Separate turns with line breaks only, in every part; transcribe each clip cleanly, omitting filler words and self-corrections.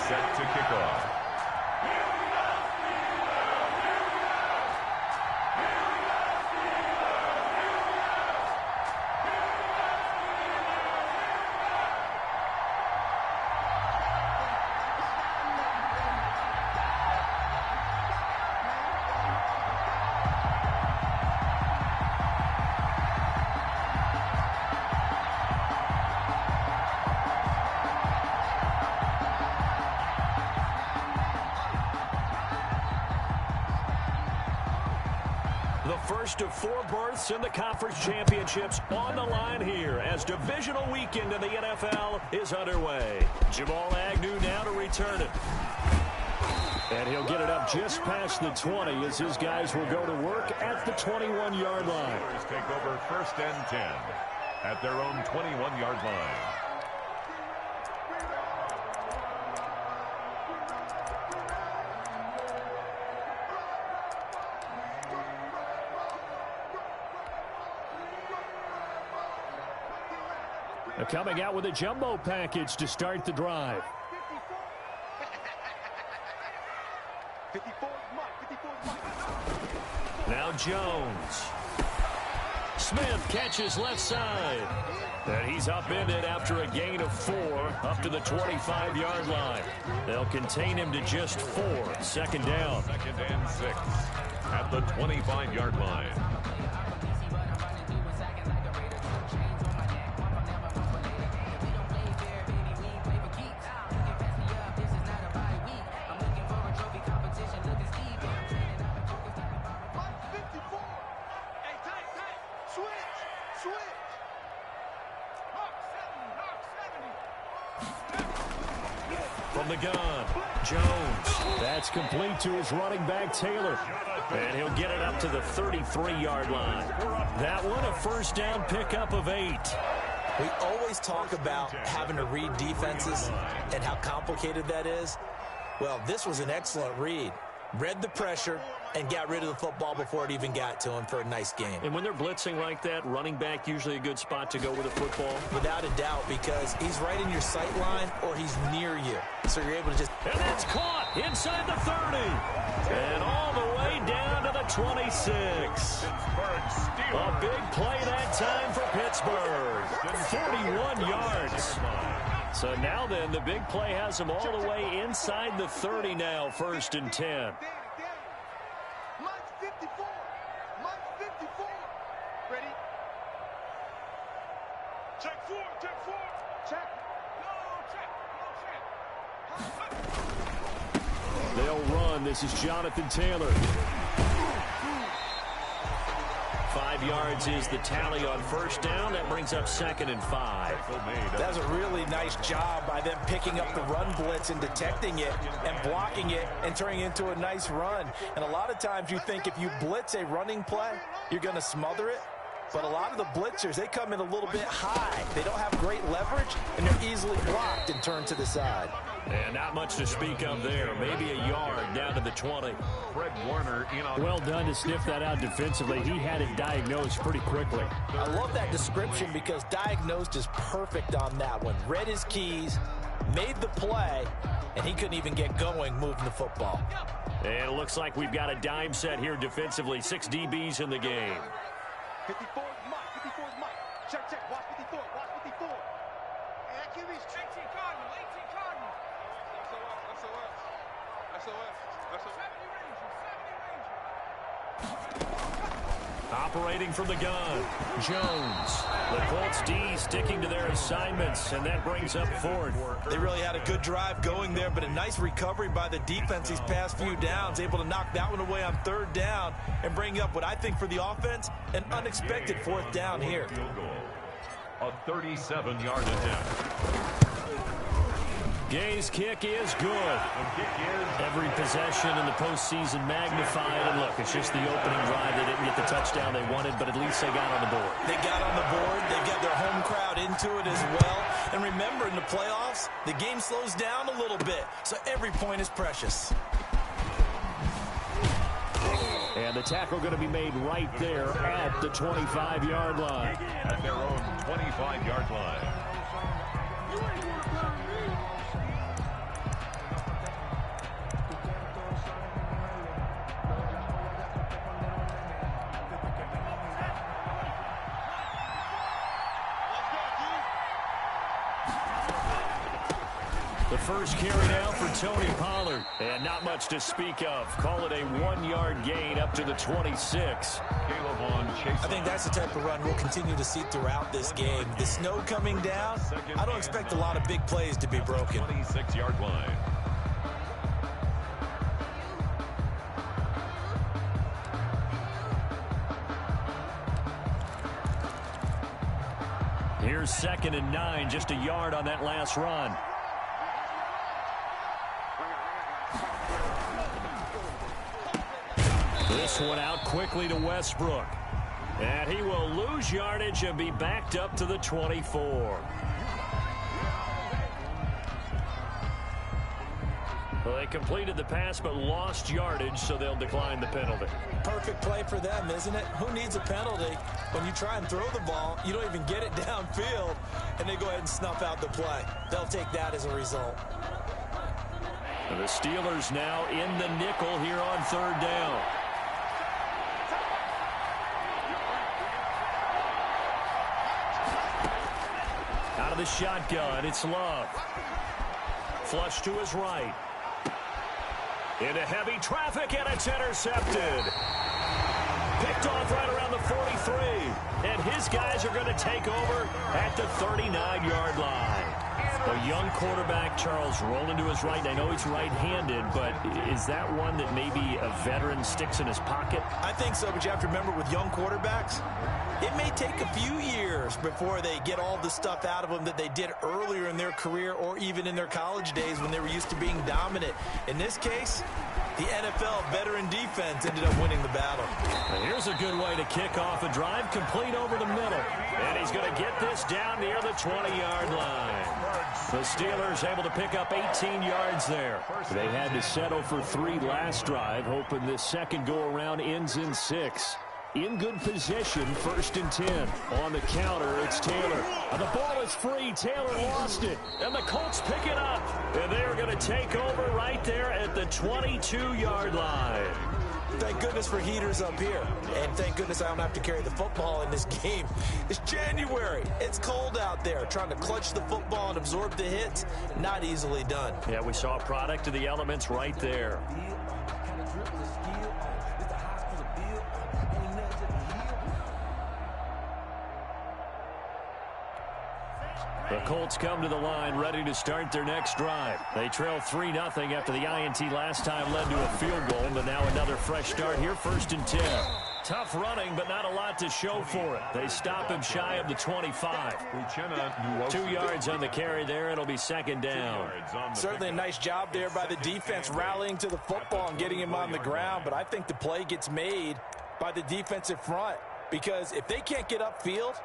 set to kick off.
The first of 4 berths in the conference championships on the line here as divisional weekend in the NFL is underway. Jamal Agnew now to return it. And he'll get it up just past the 20 as his guys will go to work at the 21-yard line.
Take over 1st and 10 at their own 21-yard line.
They're coming out with a jumbo package to start the drive. Now Jones. Smith catches left side. And he's upended after a gain of 4 up to the 25-yard line. They'll contain him to just 4. 2nd down.
2nd and 6 at the 25-yard line.
From the gun, Jones. That's complete to his running back, Taylor. And he'll get it up to the 33-yard line. That one a 1st down pickup of 8.
We always talk about having to read defenses and how complicated that is. Well, this was an excellent read. Read the pressure and got rid of the football before it even got to him for a nice game.
And when they're blitzing like that, running back usually a good spot to go with a football?
Without a doubt, because he's right in your sight line or he's near you. So you're able to just...
And that's caught inside the 30. And all the way down to the 26. A big play that time for Pittsburgh. 41 yards. So now then, the big play has them all the way inside the 30 now, 1st and 10. They'll run. This is Jonathan Taylor. 5 yards is the tally on 1st down. That brings up 2nd and 5.
That's a really nice job by them picking up the run blitz and detecting it and blocking it and turning it into a nice run. And a lot of times you think if you blitz a running play, you're going to smother it. But a lot of the blitzers, they come in a little bit high. They don't have great leverage, and they're easily blocked and turned to the side.
And not much to speak of there. Maybe a yard down to the 20.
Fred Warner in on.
Well done to sniff that out defensively. He had it diagnosed pretty quickly.
I love that description because diagnosed is perfect on that one. Read his keys, made the play, and he couldn't even get going moving the football.
And it looks like we've got a dime set here defensively. 6 DBs in the game.
54 is Mike. 54 is Mike. Check, check. Watch 54. Watch 54. And that QB's 18 Cardinal. 18 Cardinal. SOS. 70 Ranger.
Operating from the gun, Jones. The Colts D sticking to their assignments, and that brings up 4th.
They really had a good drive going there, but a nice recovery by the defense these past few downs, able to knock that one away on 3rd down and bring up what I think for the offense, an unexpected 4th down here.
A 37-yard attempt.
Gay's kick is good. Every possession in the postseason magnified. And look, it's just the opening drive. They didn't get the touchdown they wanted, but at least they got on the board.
They got on the board. They got their home crowd into it as well. And remember, in the playoffs, the game slows down a little bit. So every point is precious.
And the tackle going to be made right there at the 25-yard line.
At their own 25-yard line.
The first carry now for Tony Pollard. And not much to speak of. Call it a 1-yard gain up to the 26.
I think that's the type of run we'll continue to see throughout this game. The snow coming down, I don't expect a lot of big plays to be broken.
26-yard line.
Here's 2nd and 9, just a yard on that last run. This one out quickly to Westbrook. And he will lose yardage and be backed up to the 24. Well, they completed the pass but lost yardage, so they'll decline the penalty.
Perfect play for them, isn't it? Who needs a penalty when you try and throw the ball, you don't even get it downfield, and they go ahead and snuff out the play. They'll take that as a result.
And the Steelers now in the nickel here on 3rd down. Out of the shotgun, it's Love. Flush to his right. Into heavy traffic, and it's intercepted. Picked off right around the 43. And his guys are going to take over at the 39-yard line. A young quarterback, Charles, rolling to his right. I know he's right-handed, but is that one that maybe a veteran sticks in his pocket?
I think so, but you have to remember with young quarterbacks, it may take a few years before they get all the stuff out of them that they did earlier in their career or even in their college days when they were used to being dominant. In this case, the NFL veteran defense ended up winning the battle.
And here's a good way to kick off a drive, complete over the middle. And he's going to get this down near the 20-yard line. The Steelers able to pick up 18 yards there. They had to settle for 3 last drive, hoping this second go-around ends in 6. In good position, 1st and 10. On the counter, it's Taylor. And the ball is free. Taylor lost it. And the Colts pick it up. And they are going to take over right there at the 22-yard line.
Thank goodness for heaters up here. And thank goodness I don't have to carry the football in this game. It's January. It's cold out there. Trying to clutch the football and absorb the hits, not easily done.
Yeah, we saw a product of the elements right there. The Colts come to the line ready to start their next drive. They trail 3-0 after the INT last time led to a field goal, but now another fresh start here, 1st and 10. Tough running, but not a lot to show for it. They stop him shy of the 25. 2 yards on the carry there. It'll be 2nd down.
Certainly a nice job there by the defense rallying to the football and getting him on the ground, but I think the play gets made by the defensive front because if they can't get upfield,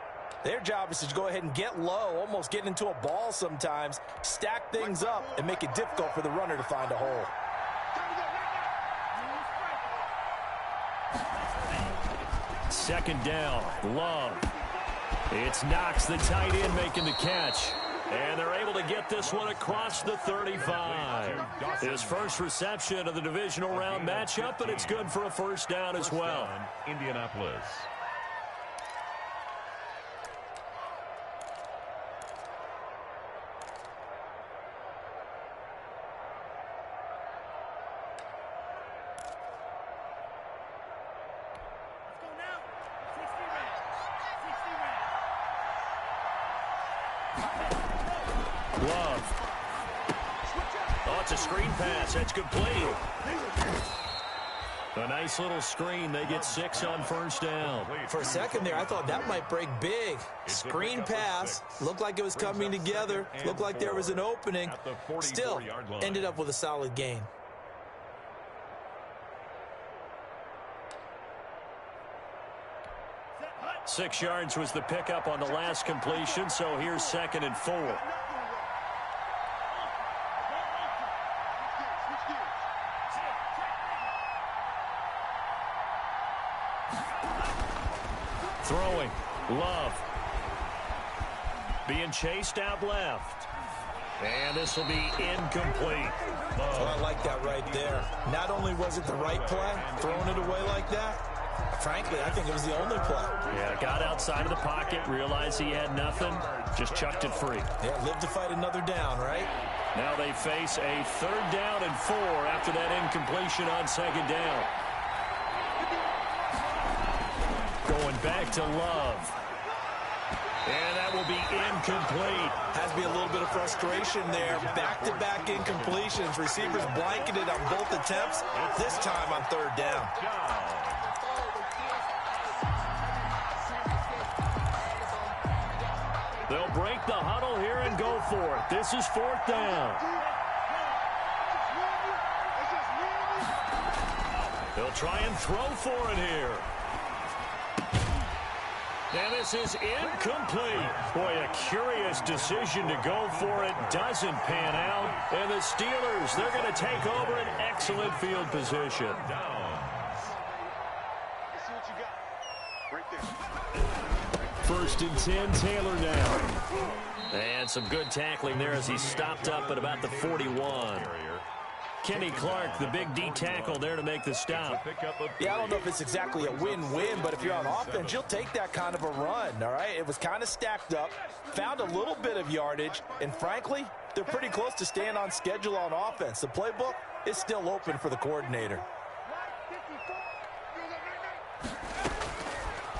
their job is to go ahead and get low, almost get into a ball sometimes, stack things up, and make it difficult for the runner to find a hole.
Second down, Love. It's Knox, the tight end, making the catch. And they're able to get this one across the 35. His first reception of the divisional round matchup, but it's good for a 1st down as well.
Indianapolis.
Love. Oh, it's a screen pass. That's complete. A nice little screen. They get 6 on 1st down.
For a second there, I thought that might break big. Screen pass. Looked like it was coming together. Looked like there was an opening. Still, ended up with a solid gain.
Six yards was the pickup on the last completion, so here's 2nd and 4. Throwing. Love. Being chased out left. And this will be incomplete.
Well, I like that right there. Not only was it the right play, throwing it away like that, frankly, I think it was the only play.
Yeah, got outside of the pocket, realized he had nothing, just chucked it free.
Yeah, live to fight another down, right?
Now they face a 3rd down and 4 after that incompletion on 2nd down. Going back to Love. And that will be incomplete.
Has to be a little bit of frustration there. Back-to-back incompletions. Receivers blanketed on both attempts, this time on 3rd down.
They'll break the huddle here and go for it. This is 4th down. They'll try and throw for it here. And this is incomplete. Boy, a curious decision to go for it. Doesn't pan out. And the Steelers, they're going to take over an excellent field position. First and 10, Taylor now. And some good tackling there as he stopped up at about the 41. Kenny Clark, the big D tackle there to make the stop.
Yeah, I don't know if it's exactly a win-win, but if you're on offense, you'll take that kind of a run, all right? It was kind of stacked up, found a little bit of yardage, and frankly, they're pretty close to staying on schedule on offense. The playbook is still open for the coordinator.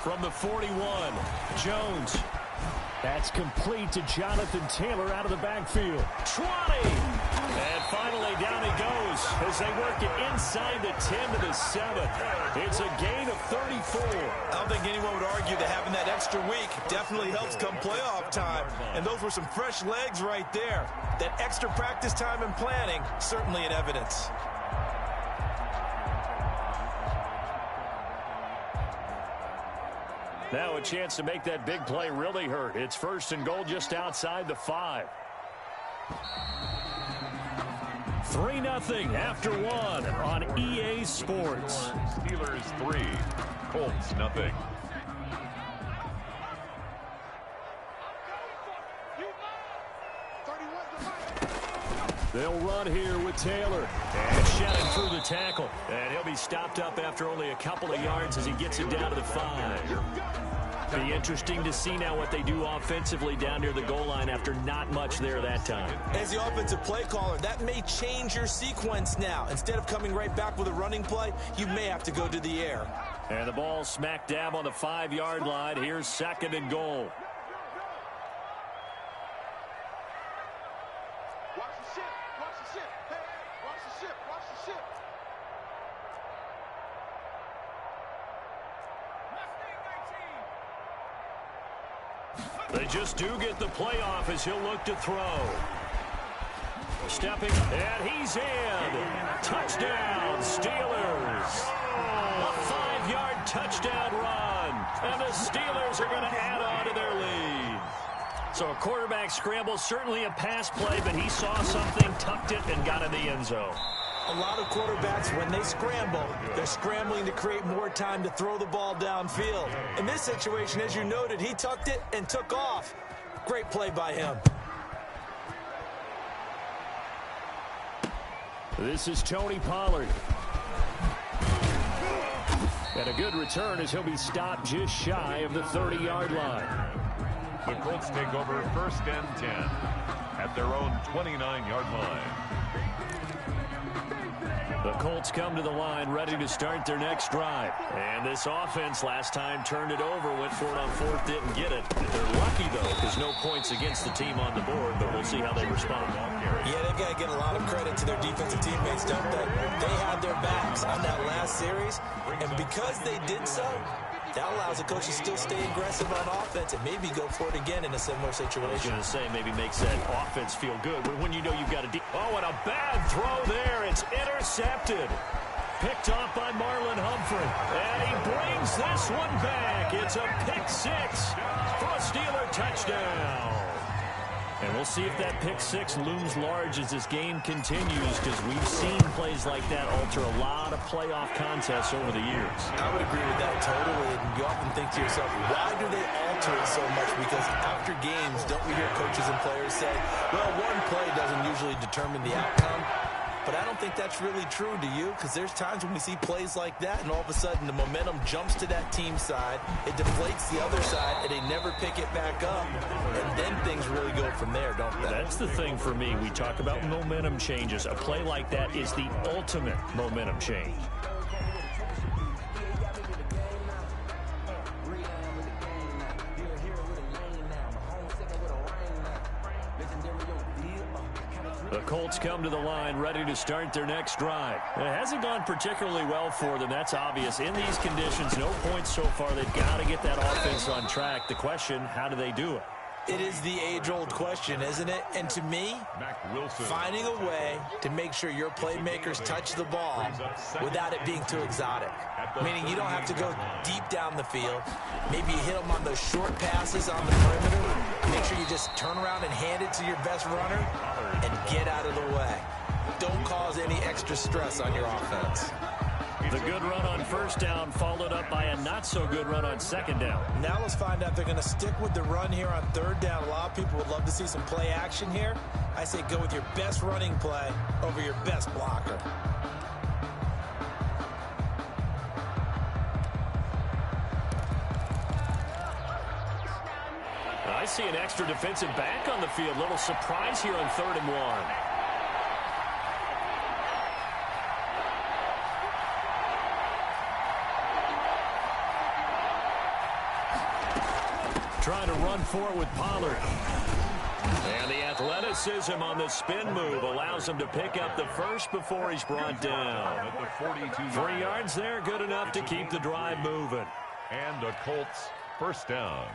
From the 41, Jones. That's complete to Jonathan Taylor out of the backfield. 20! And finally down he goes as they work it inside the 10 to the 7. It's a gain of 34.
I don't think anyone would argue that having that extra week definitely helps come playoff time. And those were some fresh legs right there. That extra practice time and planning, certainly in evidence.
Now a chance to make that big play really hurt. It's 1st and goal just outside the 5. 3-0 after 1 on EA Sports.
Steelers 3, Colts nothing.
They'll run here with Taylor. And shedding through the tackle. And he'll be stopped up after only a couple of yards as he gets it down to the 5. Be interesting to see now what they do offensively down near the goal line after not much there that time.
As the offensive play caller, that may change your sequence now. Instead of coming right back with a running play, you may have to go to the air.
And the ball smack dab on the 5-yard line. Here's 2nd and goal.
Watch the ship. Watch the ship. Hey, watch the ship. Watch the ship.
They just do get the playoff as he'll look to throw. Stepping, and he's in. Touchdown, Steelers. A 5-yard touchdown run. And the Steelers are going to add on to their lead. So a quarterback scramble, certainly a pass play, but he saw something, tucked it, and got in the end zone.
A lot of quarterbacks, when they scramble, they're scrambling to create more time to throw the ball downfield. In this situation, as you noted, he tucked it and took off. Great play by him.
This is Tony Pollard. And a good return as he'll be stopped just shy of the 30-yard line.
The Colts take over 1st and 10 at their own 29-yard line.
The Colts come to the line ready to start their next drive. And this offense last time turned it over, went for it on 4th, didn't get it. They're lucky, though, because no points against the team on the board, but we'll see how they respond.
Yeah, they've got to get a lot of credit to their defensive teammates, don't they? They had their backs on that last series, and because they did so, that allows the coach to still stay aggressive on offense and maybe go for it again in a similar situation.
I was going to say, maybe makes that offense feel good. When you know you've got a oh, and a bad throw there. It's intercepted. Picked off by Marlon Humphrey. And he brings this one back. It's a pick 6 for a Steeler touchdown. And we'll see if that pick 6 looms large as this game continues, because we've seen plays like that alter a lot of playoff contests over the years.
I would agree with that totally. And you often think to yourself, why do they alter it so much? Because after games, don't we hear coaches and players say, well, one play doesn't usually determine the outcome? but I don't think that's really true, do you? Because there's times when we see plays like that, and all of a sudden the momentum jumps to that team side, it deflates the other side, and they never pick it back up, and then things really go from there, don't they?
That's the thing for me. We talk about momentum changes. A play like that is the ultimate momentum change. The Colts come to the line ready to start their next drive. It hasn't gone particularly well for them. That's obvious. In these conditions, no points so far. They've got to get that offense on track. The question, how do they do it?
It is the age-old question, isn't it? And to me, finding a way to make sure your playmakers touch the ball without it being too exotic. Meaning you don't have to go deep down the field. Maybe you hit them on those short passes on the perimeter. Make sure you just turn around and hand it to your best runner and get out of the way. Don't cause any extra stress on your offense.
The good run on first down followed up by a not-so-good run on second down.
Now let's find out if they're going to stick with the run here on third down. A lot of people would love to see some play action here. I say go with your best running play over your best blocker.
I see an extra defensive back on the field. Little surprise here on 3rd and 1. Trying to run for it with Pollard. And the athleticism on the spin move allows him to pick up the first before he's brought down. 3 yards there, good enough to keep the drive moving.
And the Colts first down.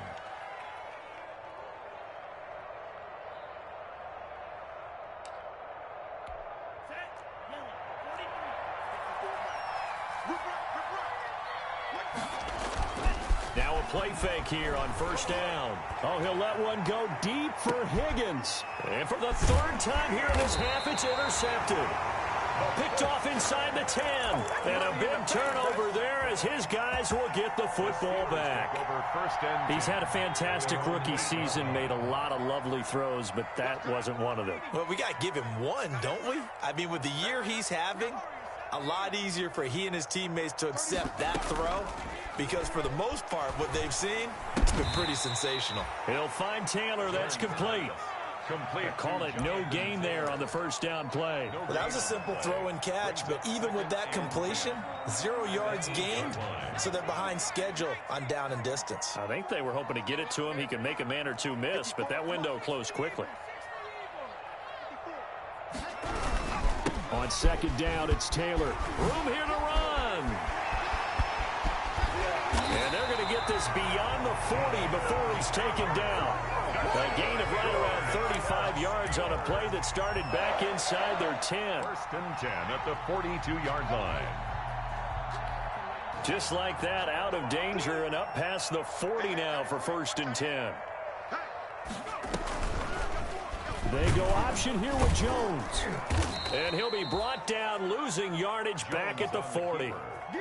Now a play fake here on first down. Oh, he'll let one go deep for Higgins. And for the 3rd time here in this half, it's intercepted. Picked off inside the 10. And a big turnover there as his guys will get the football back. He's had a fantastic rookie season, made a lot of lovely throws, but that wasn't one of them.
Well, we got to give him one, don't we? I mean, with the year he's having, a lot easier for he and his teammates to accept that throw, because for the most part, what they've seen, it's been pretty sensational.
He'll find Taylor. That's complete. Call it no gain there on the first down play.
Well, that was a simple throw and catch, but even with that completion, 0 yards gained, so they're behind schedule on down and distance.
I think they were hoping to get it to him. He could make a man or two miss, but that window closed quickly. On second down, it's Taylor. Room here to run. And they're going to get this beyond the 40 before he's taken down. A gain of right around 35 yards on a play that started back inside their 10.
First and 10 at the 42-yard line.
Just like that, out of danger and up past the 40 now for first and 10. They go option here with Jones. And he'll be brought down, losing yardage back at the 40.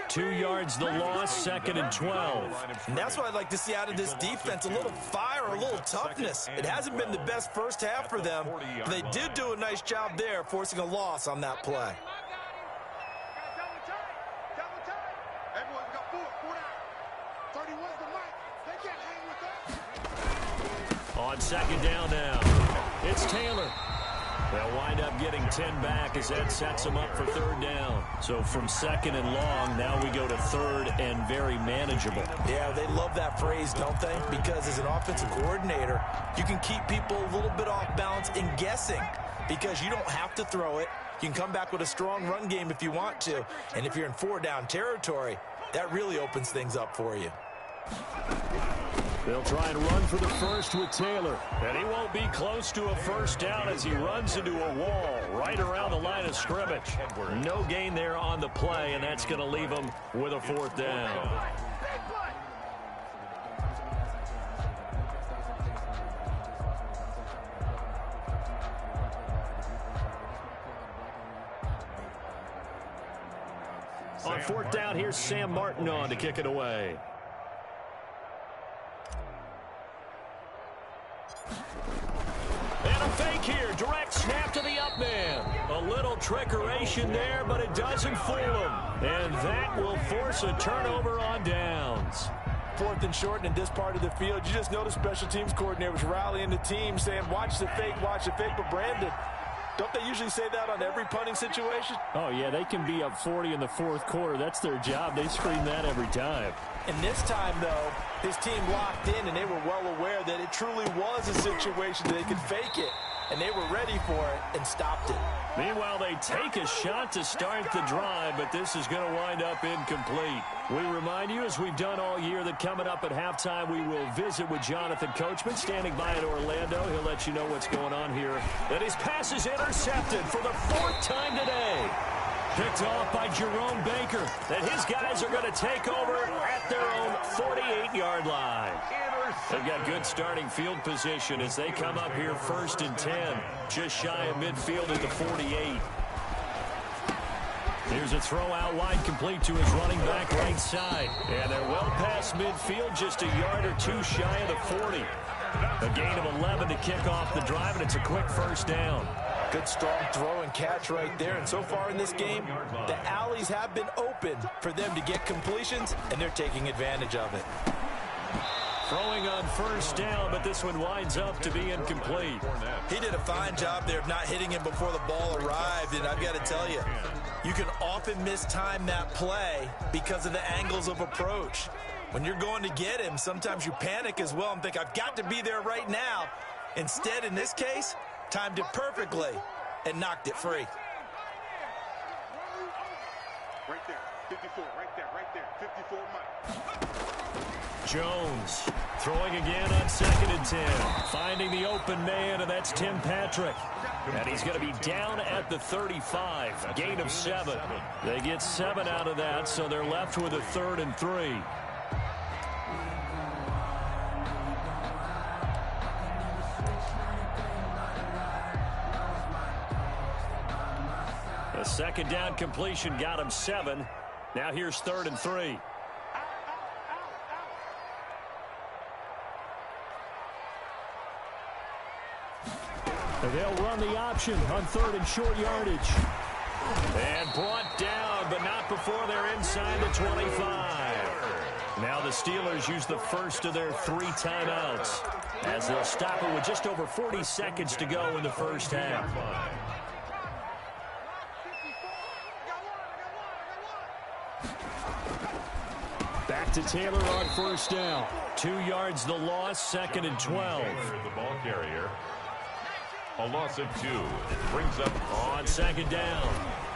2 yards the loss, 2nd and 12.
And that's what I'd like to see out of this defense, a little fire, a little toughness. It hasn't been the best first half for them, but they did do a nice job there, forcing a loss on that play.
On second down now, it's Taylor. They'll wind up getting 10 back as that sets them up for 3rd down. So from 2nd and long, now we go to 3rd and very manageable.
Yeah, they love that phrase, don't they? Because as an offensive coordinator, you can keep people a little bit off balance and guessing because you don't have to throw it. You can come back with a strong run game if you want to. And if you're in 4-down territory, that really opens things up for you.
They'll try and run for the first with Taylor. And he won't be close to a first down as he runs into a wall right around the line of scrimmage. No gain there on the play, and that's going to leave him with a 4th down. On 4th down, here's Sam Martin on to kick it away. And a fake here. Direct snap to the up man. A little trickeration there, but it doesn't fool him. And that will force a turnover on downs.
4th and short, and in this part of the field, you just notice special teams coordinators rallying the team, saying, watch the fake, but Brandon, don't they usually say that on every punting situation?
Oh, yeah, they can be up 40 in the 4th quarter. That's their job. They scream that every time.
And this time, though, his team locked in, and they were well aware that it truly was a situation that they could fake it, and they were ready for it and stopped it.
Meanwhile, they take a shot to start the drive, but this is going to wind up incomplete. We remind you, as we've done all year, that coming up at halftime, we will visit with Jonathan Coachman, standing by in Orlando. He'll let you know what's going on here. And his pass is intercepted for the 4th time today. Picked off by Jerome Baker. That his guys are going to take over at their own 48-yard line. They've got good starting field position as they come up here 1st and 10. Just shy of midfield at the 48. Here's a throw out wide, complete to his running back right side. And they're well past midfield, just a yard or two shy of the 40. A gain of 11 to kick off the drive, and it's a quick 1st down.
Good, strong throw and catch right there. And so far in this game, the alleys have been open for them to get completions, and they're taking advantage of it.
Throwing on 1st down, but this one winds up to be incomplete.
He did a fine job there of not hitting him before the ball arrived, and I've got to tell you, you can often mistime that play because of the angles of approach. When you're going to get him, sometimes you panic as well and think, I've got to be there right now. Instead, in this case, timed it perfectly and knocked it free.
Right there, 54, right there, 54, Mike.
Jones throwing again on 2nd and 10. Finding the open man, and that's Tim Patrick. And he's going to be down at the 35. Gain of 7. They get 7 out of that, so they're left with a 3rd and 3. A 2nd down completion got him 7. Now here's 3rd and 3. They'll run the option on 3rd and short yardage. And brought down, but not before they're inside the 25. Now the Steelers use the first of their 3 timeouts as they'll stop it with just over 40 seconds to go in the 1st half. Back to Taylor on 1st down. 2 yards the loss, 2nd and 12.
The ball carrier. A loss of 2. It brings up
on 2nd down.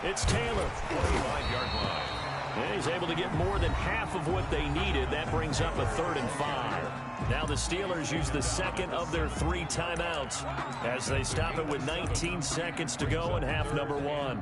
It's Taylor.
25-yard line.
And he's able to get more than half of what they needed. That brings up a 3rd and 5. Now the Steelers use the 2nd of their 3 timeouts as they stop it with 19 seconds to go in half number 1.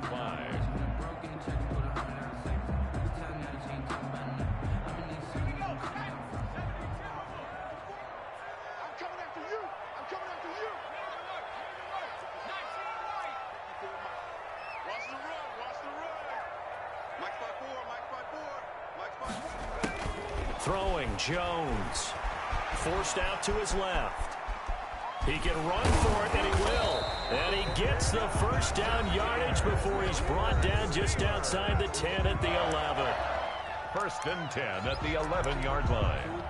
Throwing, Jones. Forced out to his left. He can run for it, and he will. And he gets the 1st down yardage before he's brought down just outside the 10 at the 11.
1st and 10 at the 11-yard line.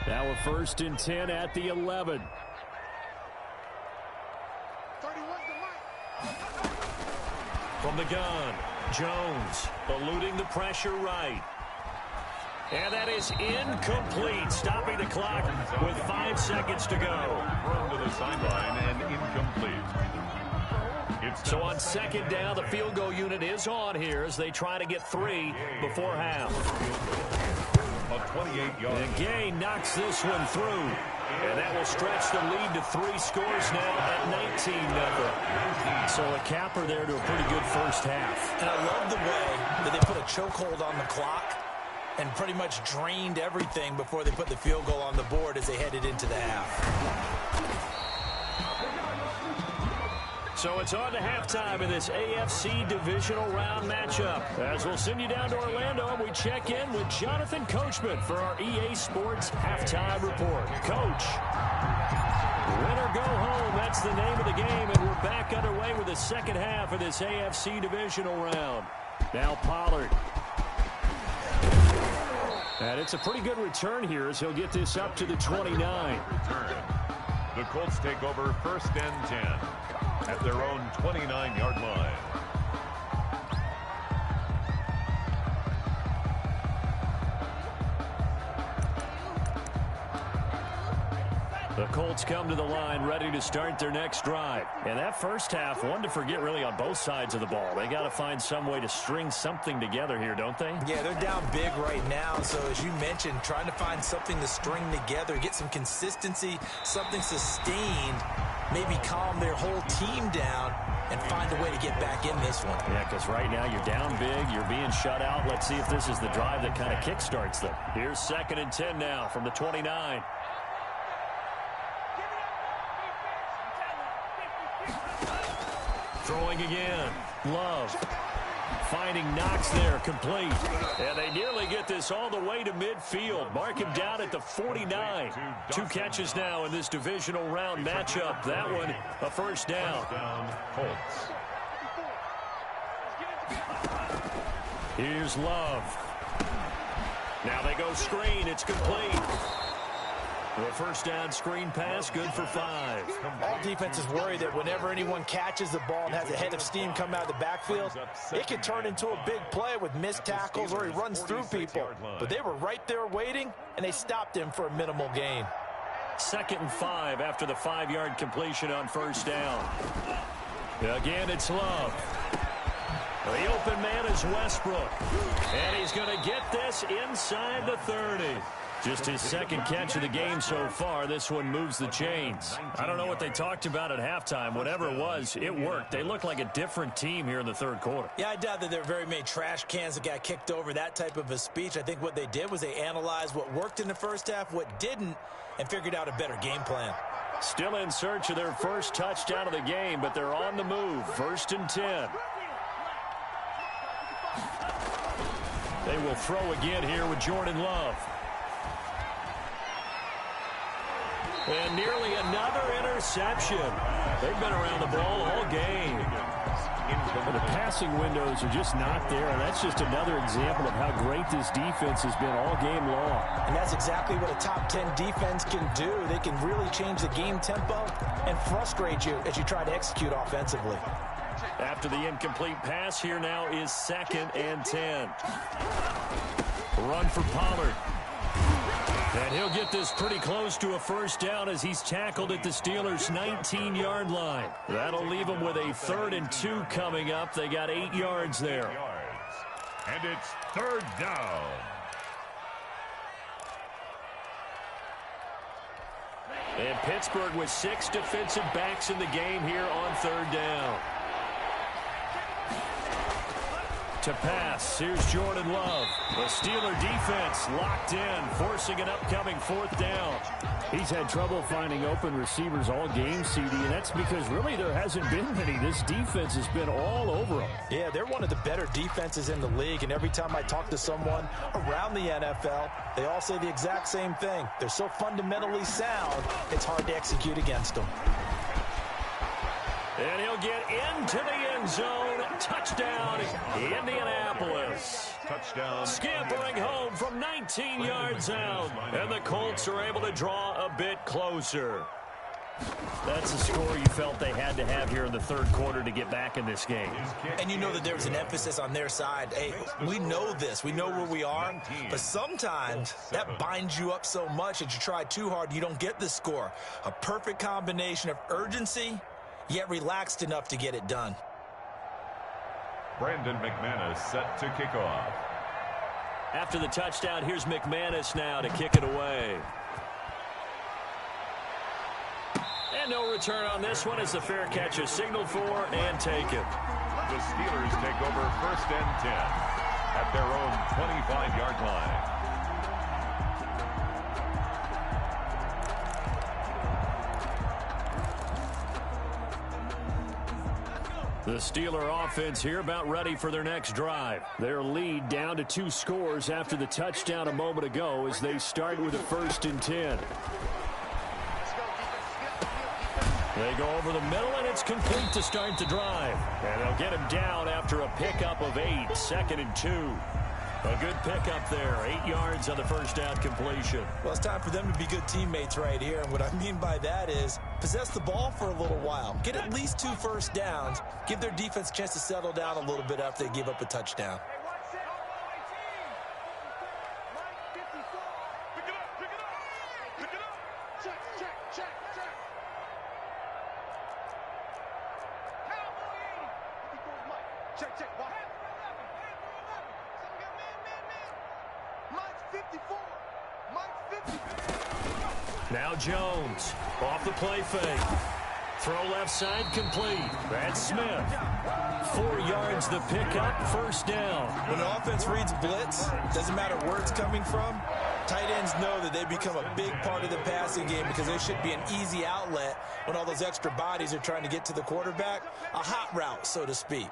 Now a 1st and 10 at the 11. From the gun, Jones eluding the pressure right. And that is incomplete, stopping the clock with 5 seconds to go.
Thrown to the sideline and incomplete.
So on 2nd down, the field goal unit is on here as they try to get 3 before half.
A 28-yard.
And Gay knocks this one through. And that will stretch the lead to 3 scores now at 19-0. So a capper there to a pretty good 1st half.
And I love the way that they put a chokehold on the clock and pretty much drained everything before they put the field goal on the board as they headed into the half.
So it's on to halftime in this AFC divisional round matchup. As we'll send you down to Orlando, and we check in with Jonathan Coachman for our EA Sports Halftime Report. Coach, win or go home, that's the name of the game, and we're back underway with the second half of this AFC divisional round. Now Pollard. And it's a pretty good return here as he'll get this up to the 29.
The Colts take over 1st and 10 at their own 29-yard line.
The Colts come to the line ready to start their next drive. And that first half, one to forget really on both sides of the ball. They got to find some way to string something together here, don't they?
Yeah, they're down big right now. So as you mentioned, trying to find something to string together, get some consistency, something sustained, maybe calm their whole team down and find a way to get back in this one.
Yeah, because right now you're down big, you're being shut out. Let's see if this is the drive that kind of kickstarts them. Here's 2nd and 10 now from the 29. Throwing again. Love. Finding Knox there, complete. And they nearly get this all the way to midfield. Mark him down at the 49. 2 catches now in this divisional round matchup. That one, a first down.
Colts.
Here's Love. Now they go screen. It's complete. The first down screen pass, good for 5.
All defenses worry that whenever anyone catches the ball and has a head of steam come out of the backfield, it can turn into a big play with missed tackles or he runs through people. But they were right there waiting, and they stopped him for a minimal gain.
2nd and 5 after the 5-yard completion on first down. Again, it's Love. The open man is Westbrook. And he's going to get this inside the 30. Just his 2nd catch of the game so far. This one moves the chains. I don't know what they talked about at halftime. Whatever it was, it worked. They look like a different team here in the 3rd quarter.
Yeah, I doubt that there were very many trash cans that got kicked over, that type of a speech. I think what they did was they analyzed what worked in the first half, what didn't, and figured out a better game plan.
Still in search of their first touchdown of the game, but they're on the move. 1st and 10. They will throw again here with Jordan Love. And nearly another interception. They've been around the ball all game. Well, the passing windows are just not there, and that's just another example of how great this defense has been all game long.
And that's exactly what a top 10 defense can do. They can really change the game tempo and frustrate you as you try to execute offensively.
After the incomplete pass, here now is 2nd and 10. Run for Pollard. And he'll get this pretty close to a first down as he's tackled at the Steelers' 19-yard line. That'll leave them with a 3rd and 2 coming up. They got 8 yards there.
And it's 3rd down.
And Pittsburgh with 6 defensive backs in the game here on 3rd down. To pass, here's Jordan Love. The Steeler defense locked in, forcing an upcoming 4th down.
He's had trouble finding open receivers all game, CD, and that's because really there hasn't been many. This defense has been all over them.
Yeah, they're one of the better defenses in the league, and every time I talk to someone around the NFL, they all say the exact same thing. They're so fundamentally sound, it's hard to execute against them.
And he'll get into the end zone. Touchdown, Indianapolis.
Touchdown.
Scampering home from 19 yards out. And the Colts are able to draw a bit closer. That's a score you felt they had to have here in the 3rd quarter to get back in this game.
And you know that there's an emphasis on their side. Hey, we know this. We know where we are. But sometimes that binds you up so much that you try too hard, you don't get the score. A perfect combination of urgency, yet relaxed enough to get it done.
Brandon McManus set to kick off.
After the touchdown, here's McManus now to kick it away. And no return on this one as the fair catch is signaled for and taken.
The Steelers take over 1st and 10 at their own 25-yard line.
The Steeler offense here about ready for their next drive. Their lead down to 2 scores after the touchdown a moment ago as they start with a 1st and 10. They go over the middle, and it's complete to start the drive. And they'll get him down after a pickup of 8, 2nd and 2. A good pickup there, 8 yards on the first down completion.
Well, it's time for them to be good teammates right here. And what I mean by that is possess the ball for a little while. Get at least 2 first downs. Give their defense a chance to settle down a little bit after they give up a touchdown.
Now Jones off the play fake. Throw left side complete. That's Smith. 4 yards the pickup, 1st down.
When an offense reads blitz, doesn't matter where it's coming from, tight ends know that they become a big part of the passing game because they should be an easy outlet when all those extra bodies are trying to get to the quarterback. A hot route, so to speak.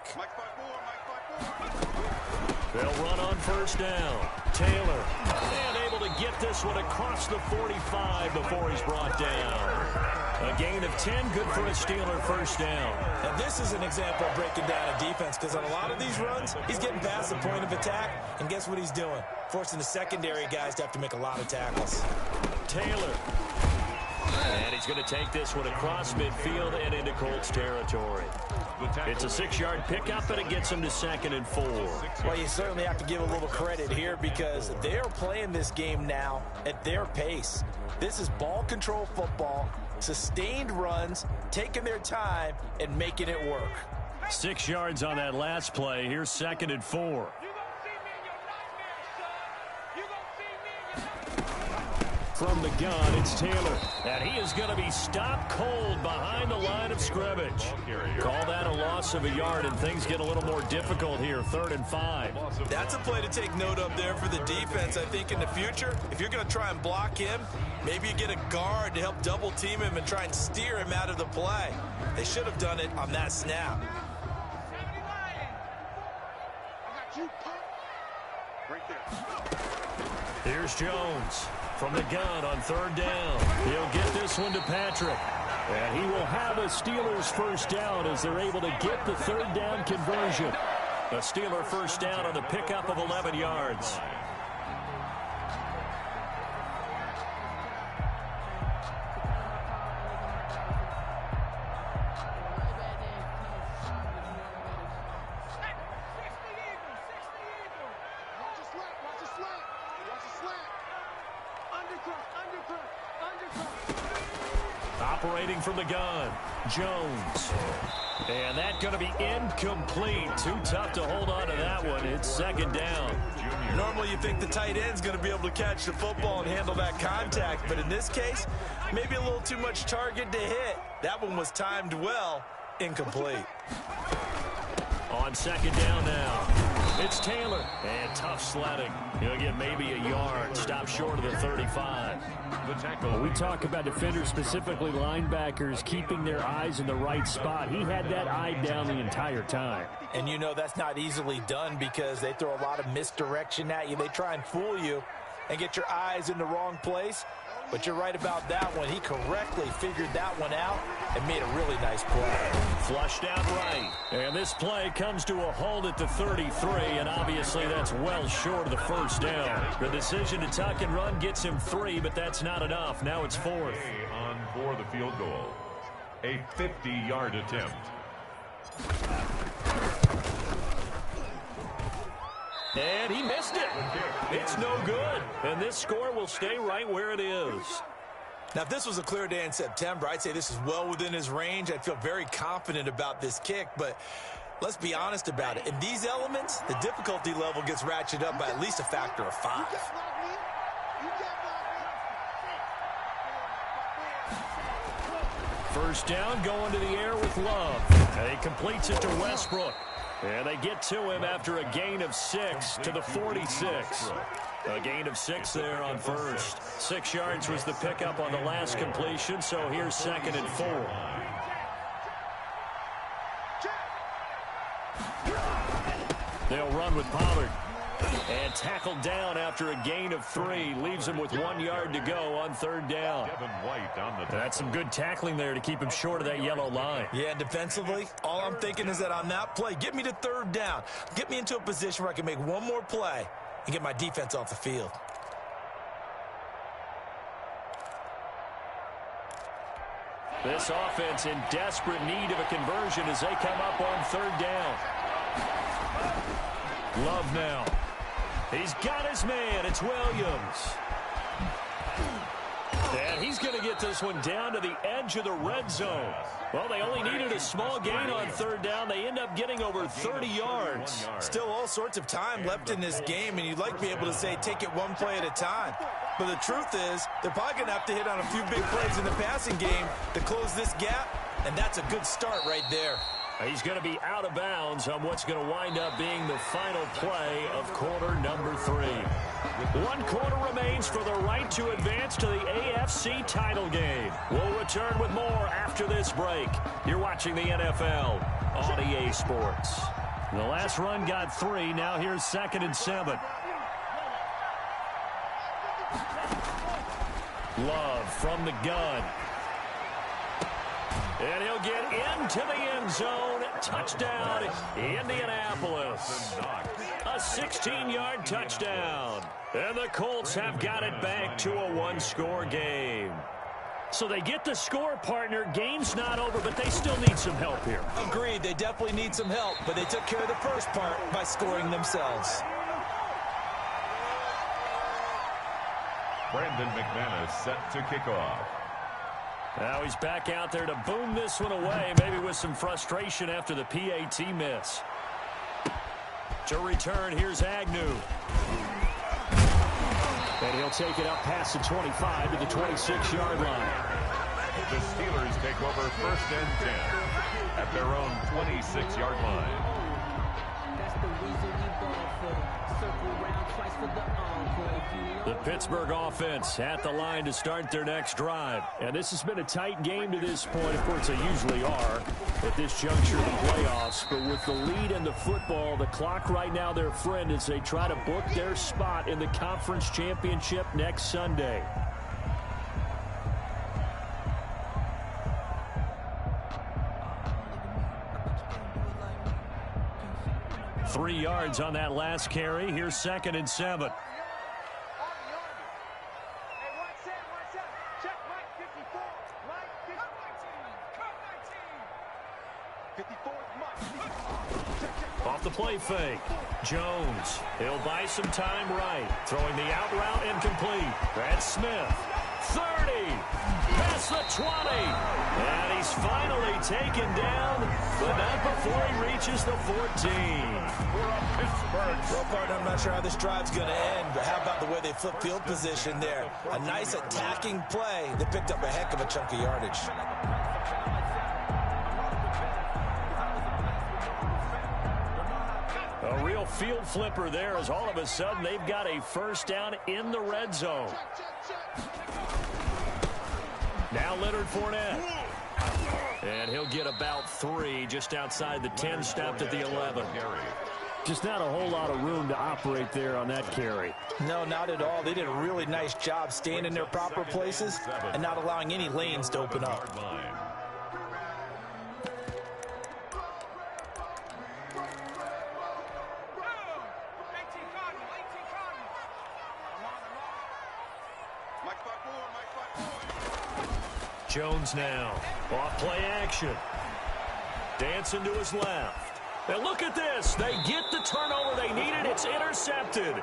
They'll run on 1st down. Taylor, and able to get this one across the 45 before he's brought down. A gain of 10, good for a Steeler 1st down.
And this is an example of breaking down a defense because on a lot of these runs, he's getting past the point of attack, and guess what he's doing? Forcing the secondary guys to have to make a lot of tackles.
Taylor. And he's going to take this one across midfield and into Colts territory. It's a 6-yard pickup, and it gets him to 2nd and 4.
Well, you certainly have to give a little credit here because they are playing this game now at their pace. This is ball control football, sustained runs, taking their time, and making it work.
6 yards on that last play. Here's 2nd and 4. From the gun, it's Taylor. And he is going to be stopped cold behind the line of scrimmage. Call that a loss of a yard, and things get a little more difficult here. 3rd and 5.
That's a play to take note of there for the defense. I think in the future, if you're going to try and block him, maybe you get a guard to help double team him and try and steer him out of the play. They should have done it on that snap.
Here's Jones. From the gun on 3rd down. He'll get this one to Patrick. And he will have a Steelers 1st down as they're able to get the 3rd down conversion. A Steeler 1st down on the pickup of 11 yards. Operating from the gun, Jones. And that's going to be incomplete. Too tough to hold on to that one. It's 2nd down.
Normally you think the tight end's going to be able to catch the football and handle that contact, but in this case, maybe a little too much target to hit. That one was timed well, incomplete.
On 2nd down now, it's Taylor. And tough sledding. He'll get maybe a yard. Stop short of the 35. When we talk about defenders, specifically linebackers, keeping their eyes in the right spot, he had that eye down the entire time.
And you know that's not easily done because they throw a lot of misdirection at you. They try and fool you and get your eyes in the wrong place. But you're right about that one. He correctly figured that one out and made a really nice play.
Flushed out right. And this play comes to a halt at the 33, and obviously that's well short of the 1st down. The decision to tuck and run gets him 3, but that's not enough. Now it's 4th.
On for the field goal. A 50-yard attempt.
And he missed it. It's no good. And this score will stay right where it is.
Now, if this was a clear day in September, I'd say this is well within his range. I'd feel very confident about this kick, but let's be honest about it. In these elements, the difficulty level gets ratcheted up by at least a factor of 5.
First down, going to the air with Love. And he completes it to Westbrook. And they get to him after a gain of 6 to the 46. A gain of 6 there on first. 6 yards was the pickup on the last completion, so here's 2nd and 4. They'll run with Pollard. And tackled down after a gain of 3. Leaves him with 1 yard to go on 3rd down. That's some good tackling there to keep him short of that yellow line.
Yeah, defensively, all I'm thinking is that on that play, get me to 3rd down. Get me into a position where I can make one more play and get my defense off the field.
This offense in desperate need of a conversion as they come up on 3rd down. Love now. He's got his man. It's Williams. And he's going to get this one down to the edge of the red zone. Well, they only needed a small gain on 3rd down. They end up getting over 30 yards.
Still all sorts of time left in this game, and you'd like to be able to say take it one play at a time. But the truth is, they're probably going to have to hit on a few big plays in the passing game to close this gap, and that's a good start right there.
He's going to be out of bounds on what's going to wind up being the final play of quarter number 3. 1 quarter remains for the right to advance to the AFC title game. We'll return with more after this break. You're watching the NFL on EA Sports. The last run got 3. Now here's 2nd and 7. Love from the gun. And he'll get into the end zone. Touchdown, Indianapolis. A 16-yard touchdown. And the Colts have got it back to a 1-score game. So they get the score, partner. Game's not over, but they still need some help here.
Agreed. They definitely need some help, but they took care of the first part by scoring themselves.
Brandon McManus set to kick off.
Now he's back out there to boom this one away, maybe with some frustration after the PAT miss. To return, here's Agnew. And he'll take it up past the 25 to the 26-yard line.
The Steelers take over 1st and 10 at their own 26-yard line.
That's the reason we ball for. Circle round twice for the encore.
The Pittsburgh offense at the line to start their next drive. And this has been a tight game to this point. Of course, they usually are at this juncture of the playoffs. But with the lead in the football, the clock right now their friend as they try to book their spot in the conference championship next Sunday. Three yards on that last carry. Here's 2nd and 7. Off the play fake. Jones. He'll buy some time right. Throwing the out route incomplete. That's Smith. 30. Past the 20. And he's finally taken down, but not before he reaches the 14.
Well, partner, I'm not sure how this drive's going to end, but how about the way they flip field position there? A nice attacking play that picked up a heck of a chunk of yardage.
A real field flipper there as all of a sudden they've got a 1st down in the red zone. Now Leonard Fournette. And he'll get about 3 just outside the 10, stopped at the 11. Just not a whole lot of room to operate there on that carry.
No, not at all. They did a really nice job staying in their proper places and not allowing any lanes to open up.
Jones now. Off play action. Dancing to his left. And look at this. They get the turnover they needed. It's intercepted.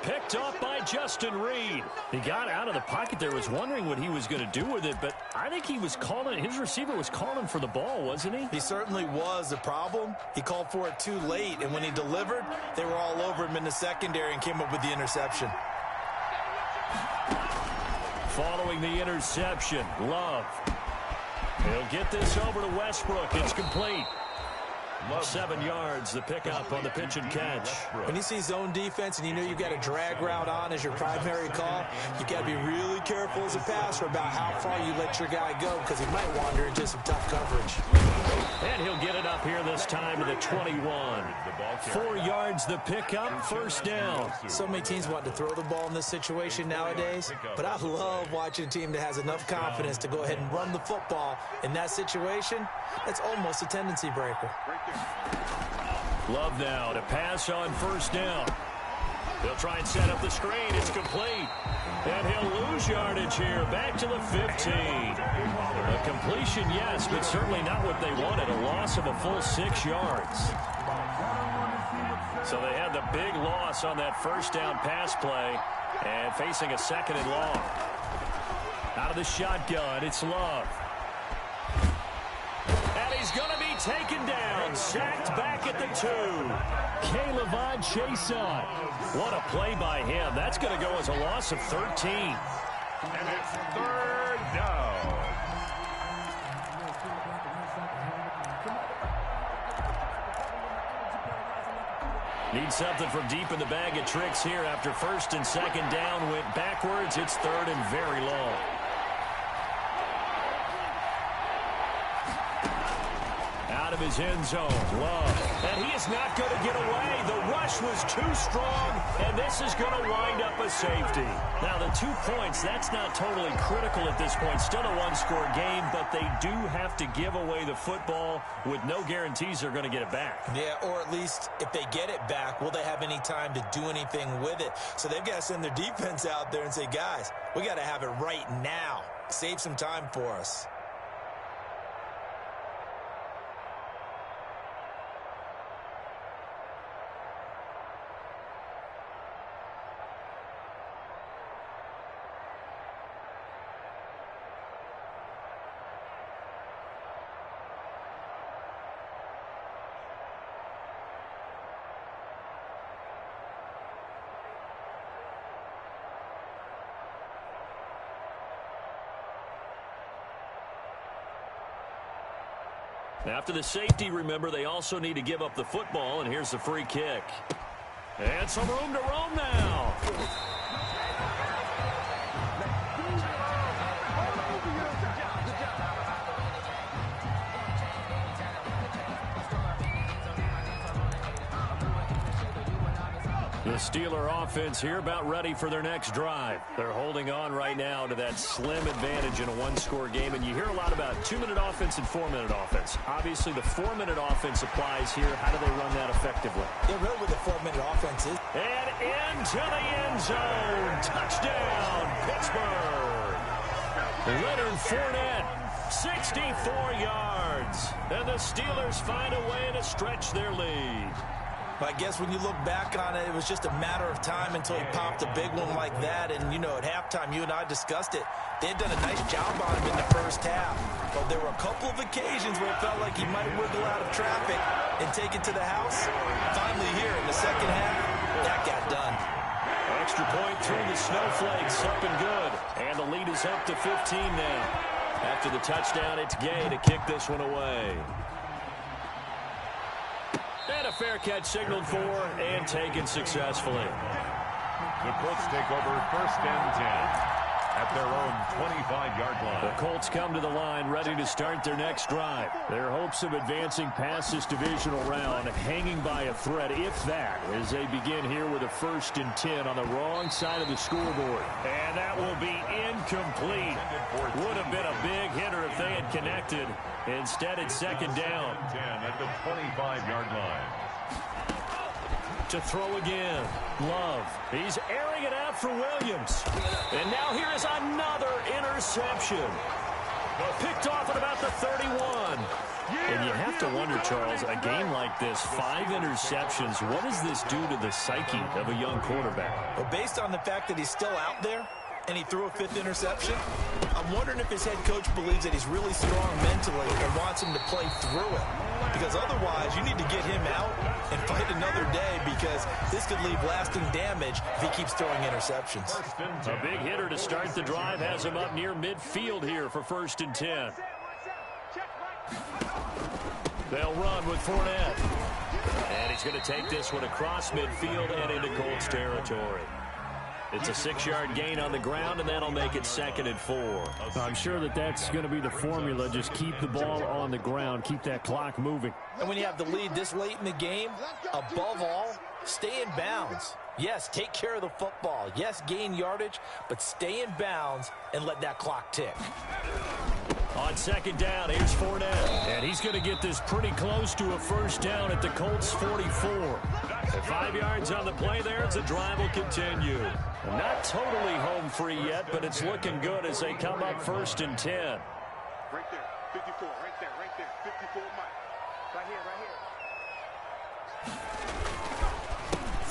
Picked up by Justin Reed. He got out of the pocket there, was wondering what he was going to do with it, but I think he was calling, his receiver was calling for the ball, wasn't he?
He certainly was. The problem, he called for it too late, and when he delivered, they were all over him in the secondary and came up with the interception.
Following the interception, Love. He'll get this over to Westbrook. It's complete. 7 yards, the pickup on the pitch and catch.
When you see zone defense and you know you've got a drag route on as your primary call, you've got to be really careful as a passer about how far you let your guy go because he might wander into some tough coverage.
And he'll get it up here this time to the 21. 4 yards the pickup, first down.
So many teams want to throw the ball in this situation nowadays, but I love watching a team that has enough confidence to go ahead and run the football in that situation. That's almost a tendency breaker.
Love now to pass on first down. He'll try and set up the screen. It's complete. And he'll lose yardage here. Back to the 15. A completion, yes, but certainly not what they wanted. A loss of a full 6 yards. So they had the big loss on that first down pass play and facing a 2nd and long. Out of the shotgun, it's Love. And he's going to be taken down, sacked back at the 2. Caleb Chason. What a play by him. That's going to go as a loss of 13.
And it's 3rd down.
Need something from deep in the bag of tricks here after 1st and 2nd down went backwards. It's 3rd and very long. Out of his end zone, Love. And he is not going to get away. The rush was too strong, and this is going to wind up a safety. Now, the 2 points, that's not totally critical at this point. Still a one-score game, but they do have to give away the football with no guarantees they're going to get it back.
Yeah, or at least if they get it back, will they have any time to do anything with it? So they've got to send their defense out there and say, guys, we got to have it right now. Save some time for us.
After the safety, remember, they also need to give up the football, and here's the free kick. And some room to roam now. The Steeler offense here about ready for their next drive. They're holding on right now to that slim advantage in a one-score game, and you hear a lot about 2-minute offense and 4-minute offense. Obviously, the 4-minute offense applies here. How do they run that effectively?
Yeah, really what the 4-minute offense is.
And into the end zone. Touchdown, Pittsburgh. Leonard Fournette, 64 yards. And the Steelers find a way to stretch their lead.
I guess when you look back on it, it was just a matter of time until he popped a big one like that. And, you know, at halftime, you and I discussed it. They had done a nice job on him in the first half. But there were a couple of occasions where it felt like he might wiggle out of traffic and take it to the house. Finally here in the second half, that got done.
Extra point through the snowflakes, up and good. And the lead is up to 15 now. After the touchdown, it's Gay to kick this one away. And a fair catch signaled for and taken successfully.
The Colts take over 1st and 10 at their own 25-yard line.
The Colts come to the line ready to start their next drive. Their hopes of advancing past this divisional round hanging by a thread, if that, as they begin here with a 1st and 10 on the wrong side of the scoreboard. And that will be incomplete. Would have been a big hitter if they had connected. Instead, it's 2nd down.
10 at the 25-yard line.
To throw again. Love. He's airing it out for Williams. And now here is another interception. Picked off at about the 31. And you have to wonder, Charles, a game like this, 5 interceptions, what does this do to the psyche of a young quarterback?
Well, based on the fact that he's still out there and he threw a 5th interception, I'm wondering if his head coach believes that he's really strong mentally and wants him to play through it. Because otherwise, you need to get him out and fight another day because this could leave lasting damage if he keeps throwing interceptions.
A big hitter to start the drive has him up near midfield here for 1st and 10. They'll run with Fournette. And he's going to take this one across midfield and into Colts territory. It's a 6-yard gain on the ground, and that'll make it 2nd and 4.
I'm sure that's going to be the formula. Just keep the ball on the ground. Keep that clock moving.
And when you have the lead this late in the game, above all, stay in bounds. Yes, take care of the football. Yes, gain yardage, but stay in bounds and let that clock tick.
On 2nd down, here's Fournette. And he's going to get this pretty close to a first down at the Colts 44. At 5 yards on the play there, the drive will continue. Not totally home free yet, but it's looking good as they come up 1st and 10.
Right there, 54, right there, 54, Mike. Right here,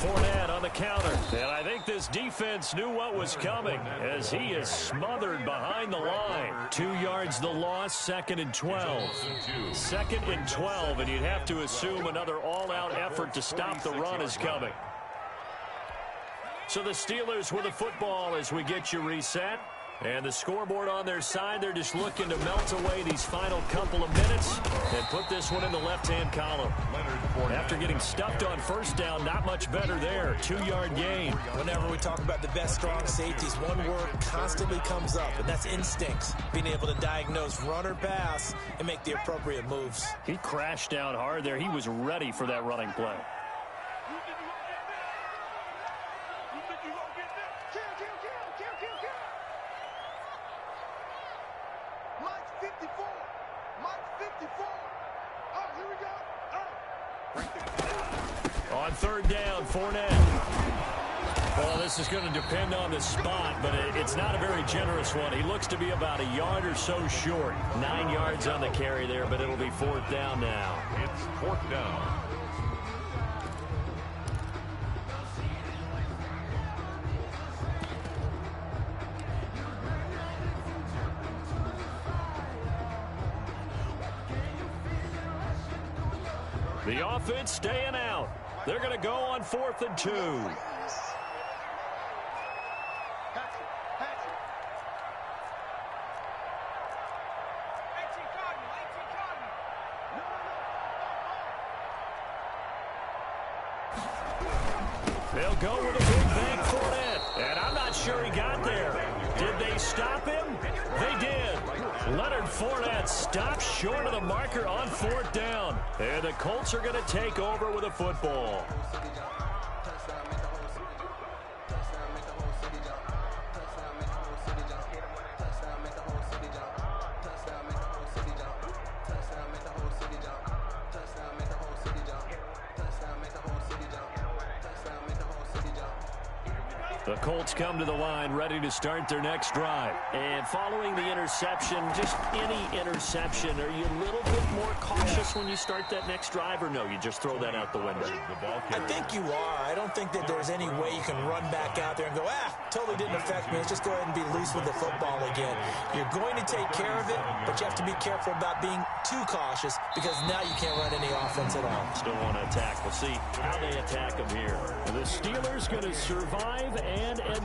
Fournette on the counter. And I think this defense knew what was coming as he is smothered behind the line. 2 yards the loss, 2nd and 12. 2nd and 12, and you'd have to assume another all-out effort to stop the run is coming. So the Steelers with the football as we get you reset. And the scoreboard on their side, they're just looking to melt away these final couple of minutes and put this one in the left-hand column. After getting stuffed on first down, not much better there. 2-yard gain.
Whenever we talk about the best strong safeties, one word constantly comes up, and that's instincts. Being able to diagnose run or pass and make the appropriate moves.
He crashed down hard there. He was ready for that running play. On 3rd down, Fournette. Well, this is going to depend on the spot, but it's not a very generous one. He looks to be about a yard or so short. 9 yards on the carry there, but it'll be 4th down now.
It's 4th down.
The offense staying out. They're going to go on 4th and 2. They'll go with a big bang Fournette. And I'm not sure he got there. Did they stop him? They did. Leonard Fournette stopped short of the marker on 4th down. And the Colts are going to take over with a football. The Colts come to the line ready to start their next drive. And following the interception, just any interception, are you a little bit more cautious when you start that next drive, or no, you just throw that out the window?
I think you are. I don't think that there's any way you can run back out there and go, totally didn't affect me. Let's just go ahead and be loose with the football again. You're going to take care of it, but you have to be careful about being too cautious because now you can't run any offense at all.
Still want to attack. We'll see how they attack them here.
The Steelers going to survive and advance.